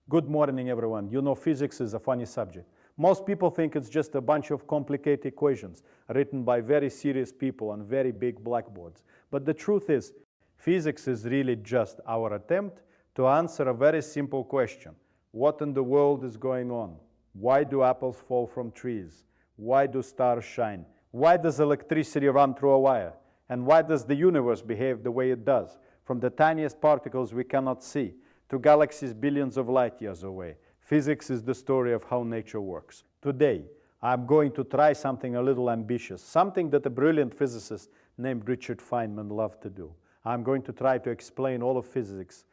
Good morning, everyone. You know, physics is a funny subject. Most people think it's just a bunch of complicated equations written by very serious people on very big blackboards. But the truth is, physics is really just our attempt to answer a very simple question. What in the world is going on? Why do apples fall from trees? Why do stars shine? Why does electricity run through a wire? And why does the universe behave the way it does? From the tiniest particles we cannot see to galaxies billions of light years away. Physics is the story of how nature works. Today, I'm going to try something a little ambitious, something that a brilliant physicist named Richard Feynman loved to do. I'm going to try to explain all of physics,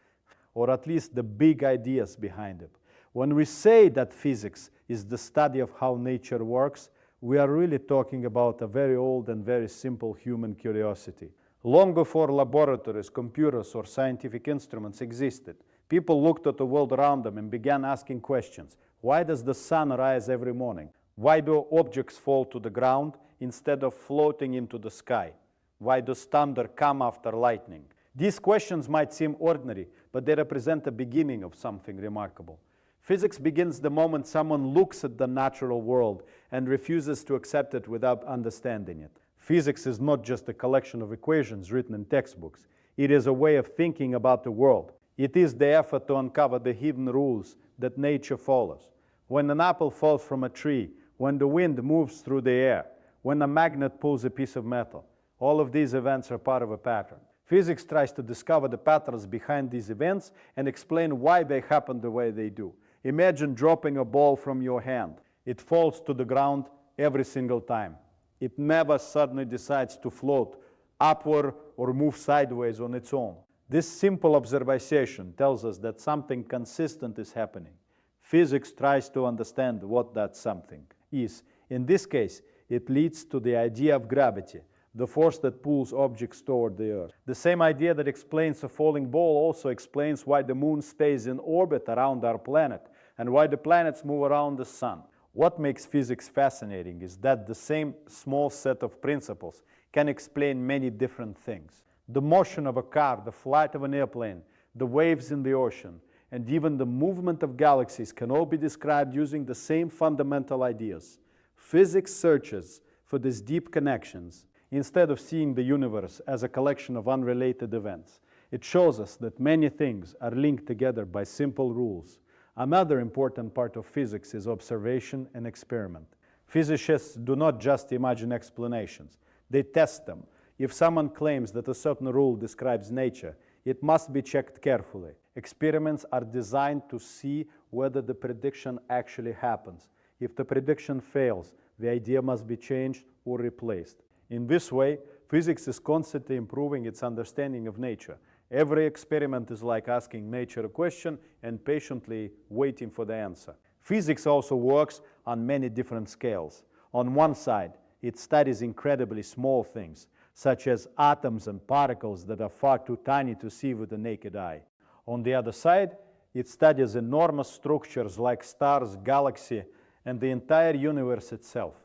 or at least the big ideas behind it. When we say that physics is the study of how nature works, we are really talking about a very old and very simple human curiosity. Long before laboratories, computers, or scientific instruments existed, people looked at the world around them and began asking questions. Why does the sun rise every morning? Why do objects fall to the ground instead of floating into the sky? Why does thunder come after lightning? These questions might seem ordinary, but they represent the beginning of something remarkable. Physics begins the moment someone looks at the natural world and refuses to accept it without understanding it. Physics is not just a collection of equations written in textbooks. It is a way of thinking about the world. It is the effort to uncover the hidden rules that nature follows. When an apple falls from a tree, when the wind moves through the air, when a magnet pulls a piece of metal, all of these events are part of a pattern. Physics tries to discover the patterns behind these events and explain why they happen the way they do. Imagine dropping a ball from your hand. It falls to the ground every single time. It never suddenly decides to float upward or move sideways on its own. This simple observation tells us that something consistent is happening. Physics tries to understand what that something is. In this case, it leads to the idea of gravity, the force that pulls objects toward the Earth. The same idea that explains a falling ball also explains why the moon stays in orbit around our planet and why the planets move around the sun. What makes physics fascinating is that the same small set of principles can explain many different things. The motion of a car, the flight of an airplane, the waves in the ocean, and even the movement of galaxies can all be described using the same fundamental ideas. Physics searches for these deep connections instead of seeing the universe as a collection of unrelated events. It shows us that many things are linked together by simple rules. Another important part of physics is observation and experiment. Physicists do not just imagine explanations, they test them. If someone claims that a certain rule describes nature, it must be checked carefully. Experiments are designed to see whether the prediction actually happens. If the prediction fails, the idea must be changed or replaced. In this way, physics is constantly improving its understanding of nature. Every experiment is like asking nature a question and patiently waiting for the answer. Physics also works on many different scales. On one side, it studies incredibly small things, such as atoms and particles that are far too tiny to see with the naked eye. On the other side, it studies enormous structures like stars, galaxies, and the entire universe itself.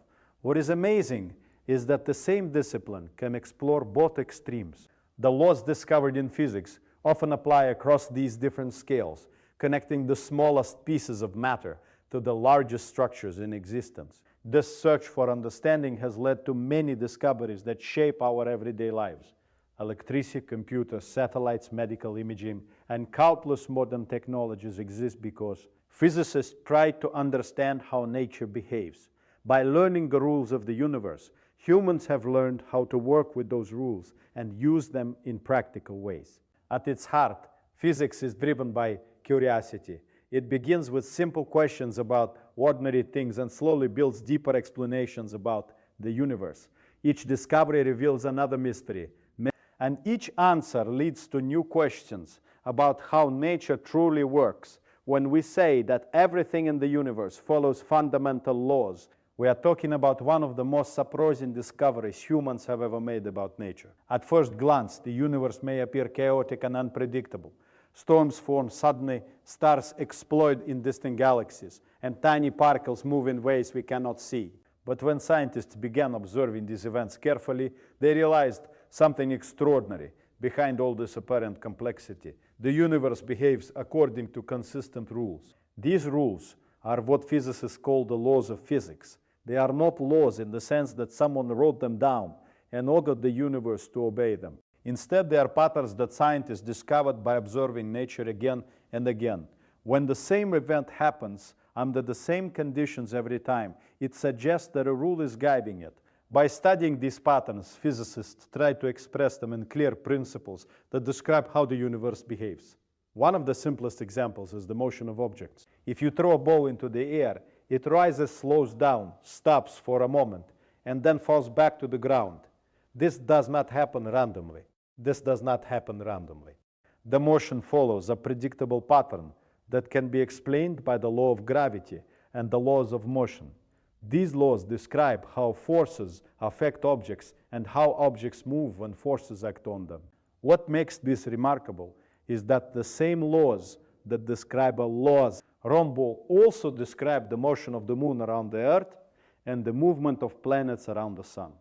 What is amazing is that the same discipline can explore both extremes. The laws discovered in physics often apply across these different scales, connecting the smallest pieces of matter to the largest structures in existence. This search for understanding has led to many discoveries that shape our everyday lives. Electricity, computers, satellites, medical imaging, and countless modern technologies exist because physicists try to understand how nature behaves. By learning the rules of the universe, humans have learned how to work with those rules and use them in practical ways. At its heart, physics is driven by curiosity. It begins with simple questions about ordinary things and slowly builds deeper explanations about the universe. Each discovery reveals another mystery, and each answer leads to new questions about how nature truly works. When we say that everything in the universe follows fundamental laws, we are talking about one of the most surprising discoveries humans have ever made about nature. At first glance, the universe may appear chaotic and unpredictable. Storms form suddenly, stars explode in distant galaxies, and tiny particles move in ways we cannot see. But when scientists began observing these events carefully, they realized something extraordinary behind all this apparent complexity. The universe behaves according to consistent rules. These rules are what physicists call the laws of physics. They are not laws in the sense that someone wrote them down and ordered the universe to obey them. Instead, they are patterns that scientists discovered by observing nature again and again. When the same event happens under the same conditions every time, it suggests that a rule is guiding it. By studying these patterns, physicists try to express them in clear principles that describe how the universe behaves. One of the simplest examples is the motion of objects. If you throw a ball into the air, it rises, slows down, stops for a moment, and then falls back to the ground. This does not happen randomly. The motion follows a predictable pattern that can be explained by the law of gravity and the laws of motion. These laws describe how forces affect objects and how objects move when forces act on them. What makes this remarkable is that the same laws that describe laws Rombaugh also described the motion of the moon around the Earth and the movement of planets around the sun.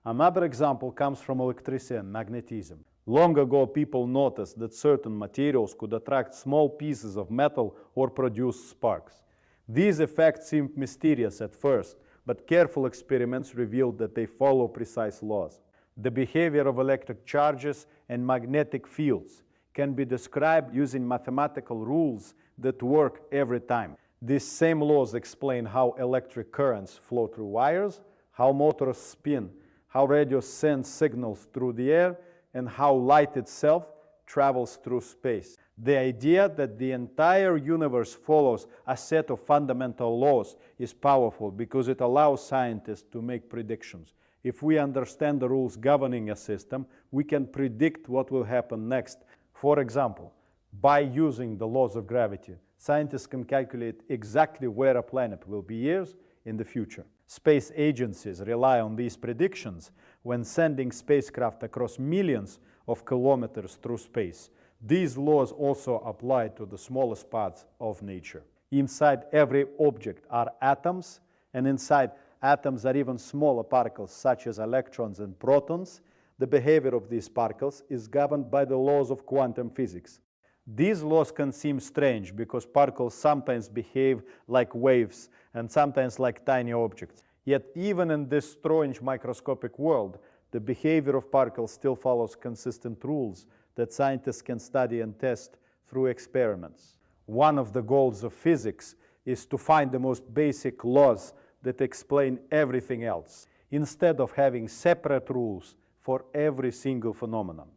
Another example comes from electricity and magnetism. Long ago, people noticed that certain materials could attract small pieces of metal or produce sparks. These effects seemed mysterious at first, but careful experiments revealed that they follow precise laws. The behavior of electric charges and magnetic fields can be described using mathematical rules that work every time. These same laws explain how electric currents flow through wires, how motors spin, how radio sends signals through the air, and how light itself travels through space. The idea that the entire universe follows a set of fundamental laws is powerful because it allows scientists to make predictions. If we understand the rules governing a system, we can predict what will happen next. For example, by using the laws of gravity, scientists can calculate exactly where a planet will be years in the future. Space agencies rely on these predictions when sending spacecraft across millions of kilometers through space. These laws also apply to the smallest parts of nature. Inside every object are atoms, and inside atoms are even smaller particles such as electrons and protons. The behavior of these particles is governed by the laws of quantum physics. These laws can seem strange because particles sometimes behave like waves and sometimes like tiny objects. Yet even in this strange microscopic world, the behavior of particles still follows consistent rules that scientists can study and test through experiments. One of the goals of physics is to find the most basic laws that explain everything else, instead of having separate rules for every single phenomenon.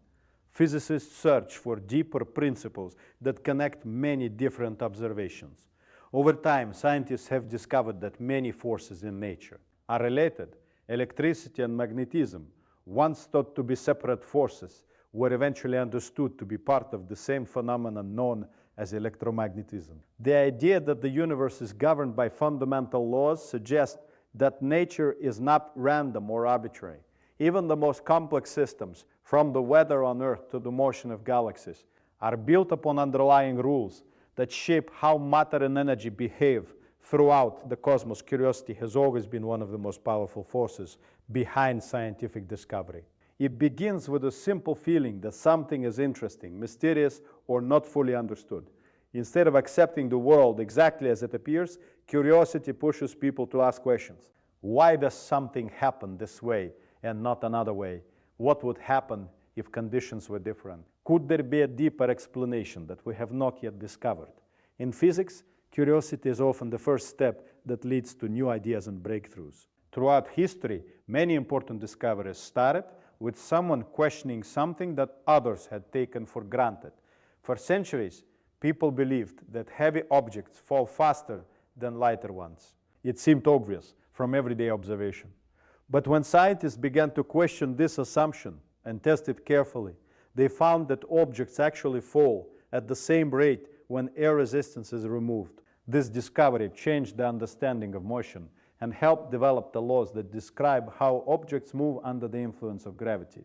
Physicists search for deeper principles that connect many different observations. Over time, scientists have discovered that many forces in nature are related. Electricity and magnetism, once thought to be separate forces, were eventually understood to be part of the same phenomenon known as electromagnetism. The idea that the universe is governed by fundamental laws suggests that nature is not random or arbitrary. Even the most complex systems, from the weather on Earth to the motion of galaxies, are built upon underlying rules that shape how matter and energy behave throughout the cosmos. Curiosity has always been one of the most powerful forces behind scientific discovery. It begins with a simple feeling that something is interesting, mysterious, or not fully understood. Instead of accepting the world exactly as it appears, curiosity pushes people to ask questions. Why does something happen this way and not another way? What would happen if conditions were different? Could there be a deeper explanation that we have not yet discovered? In physics, curiosity is often the first step that leads to new ideas and breakthroughs. Throughout history, many important discoveries started with someone questioning something that others had taken for granted. For centuries, people believed that heavy objects fall faster than lighter ones. It seemed obvious from everyday observation. But when scientists began to question this assumption and test it carefully, they found that objects actually fall at the same rate when air resistance is removed. This discovery changed the understanding of motion and helped develop the laws that describe how objects move under the influence of gravity.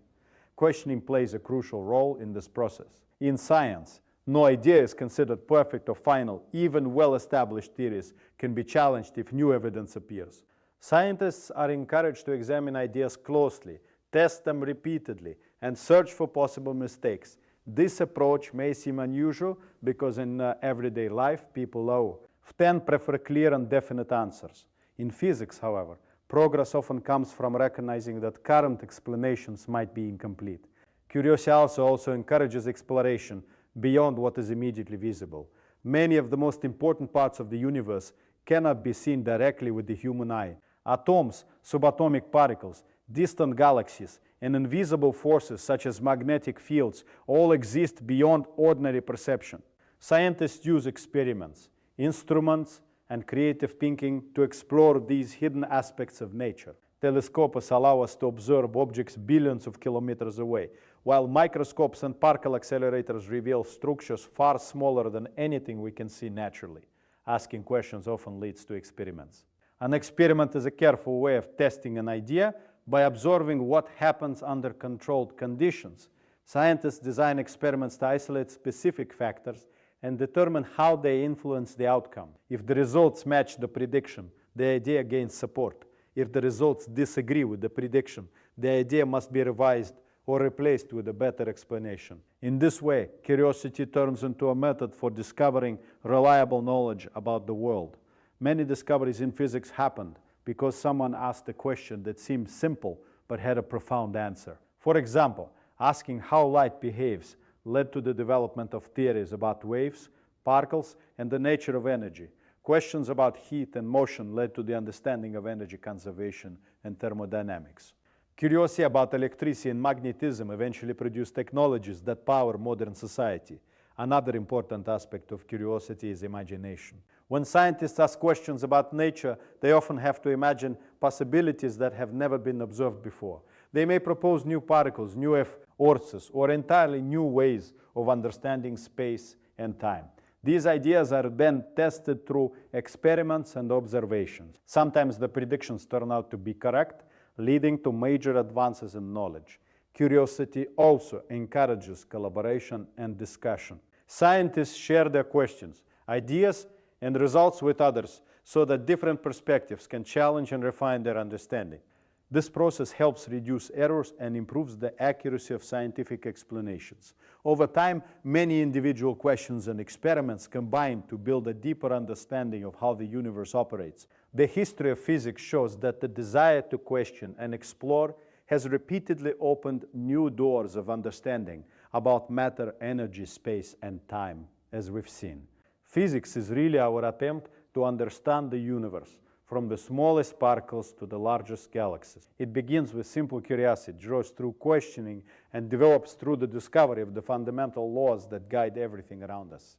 Questioning plays a crucial role in this process. In science, no idea is considered perfect or final. Even well-established theories can be challenged if new evidence appears. Scientists are encouraged to examine ideas closely, test them repeatedly, and search for possible mistakes. This approach may seem unusual because in everyday life people often prefer clear and definite answers. In physics, however, progress often comes from recognizing that current explanations might be incomplete. Curiosity also encourages exploration beyond what is immediately visible. Many of the most important parts of the universe cannot be seen directly with the human eye. Atoms, subatomic particles, distant galaxies, and invisible forces such as magnetic fields all exist beyond ordinary perception. Scientists use experiments, instruments, and creative thinking to explore these hidden aspects of nature. Telescopes allow us to observe objects billions of kilometers away, while microscopes and particle accelerators reveal structures far smaller than anything we can see naturally. Asking questions often leads to experiments. An experiment is a careful way of testing an idea by observing what happens under controlled conditions. Scientists design experiments to isolate specific factors and determine how they influence the outcome. If the results match the prediction, the idea gains support. If the results disagree with the prediction, the idea must be revised or replaced with a better explanation. In this way, curiosity turns into a method for discovering reliable knowledge about the world. Many discoveries in physics happened because someone asked a question that seemed simple but had a profound answer. For example, asking how light behaves led to the development of theories about waves, particles, and the nature of energy. Questions about heat and motion led to the understanding of energy conservation and thermodynamics. Curiosity about electricity and magnetism eventually produced technologies that power modern society. Another important aspect of curiosity is imagination. When scientists ask questions about nature, they often have to imagine possibilities that have never been observed before. They may propose new particles, new forces, or entirely new ways of understanding space and time. These ideas are then tested through experiments and observations. Sometimes the predictions turn out to be correct, leading to major advances in knowledge. Curiosity also encourages collaboration and discussion. Scientists share their questions, ideas, and results with others so that different perspectives can challenge and refine their understanding. This process helps reduce errors and improves the accuracy of scientific explanations. Over time, many individual questions and experiments combine to build a deeper understanding of how the universe operates. The history of physics shows that the desire to question and explore has repeatedly opened new doors of understanding about matter, energy, space, and time, as we've seen. Physics is really our attempt to understand the universe, from the smallest particles to the largest galaxies. It begins with simple curiosity, grows through questioning, and develops through the discovery of the fundamental laws that guide everything around us.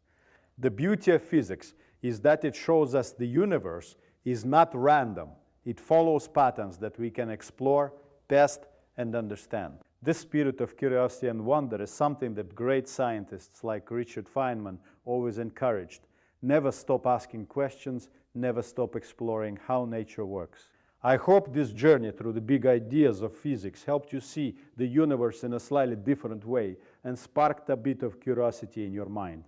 The beauty of physics is that it shows us the universe is not random. It follows patterns that we can explore, test, and understand. This spirit of curiosity and wonder is something that great scientists like Richard Feynman always encouraged. Never stop asking questions, never stop exploring how nature works. I hope this journey through the big ideas of physics helped you see the universe in a slightly different way and sparked a bit of curiosity in your mind.